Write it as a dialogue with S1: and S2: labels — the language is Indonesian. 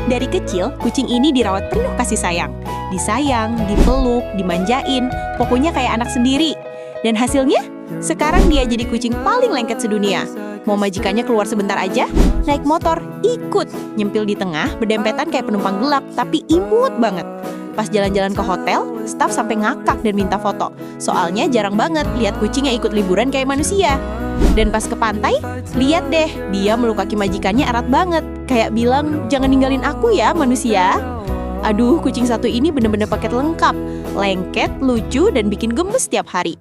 S1: Dari kecil, kucing ini dirawat penuh kasih sayang. Disayang, dipeluk, dimanjain, pokoknya kayak anak sendiri. Dan hasilnya, sekarang dia jadi kucing paling lengket sedunia. Mau majikannya keluar sebentar aja, naik motor, ikut. Nyempil di tengah, berdempetan kayak penumpang gelap, tapi imut banget. Pas jalan-jalan ke hotel, staf sampai ngakak dan minta foto. Soalnya jarang banget lihat kucing yang ikut liburan kayak manusia. Dan pas ke pantai, lihat deh, dia meluk kaki majikannya erat banget. Kayak bilang, jangan ninggalin aku ya manusia. Aduh, kucing satu ini bener-bener paket lengkap. Lengket, lucu, dan bikin gemes setiap hari.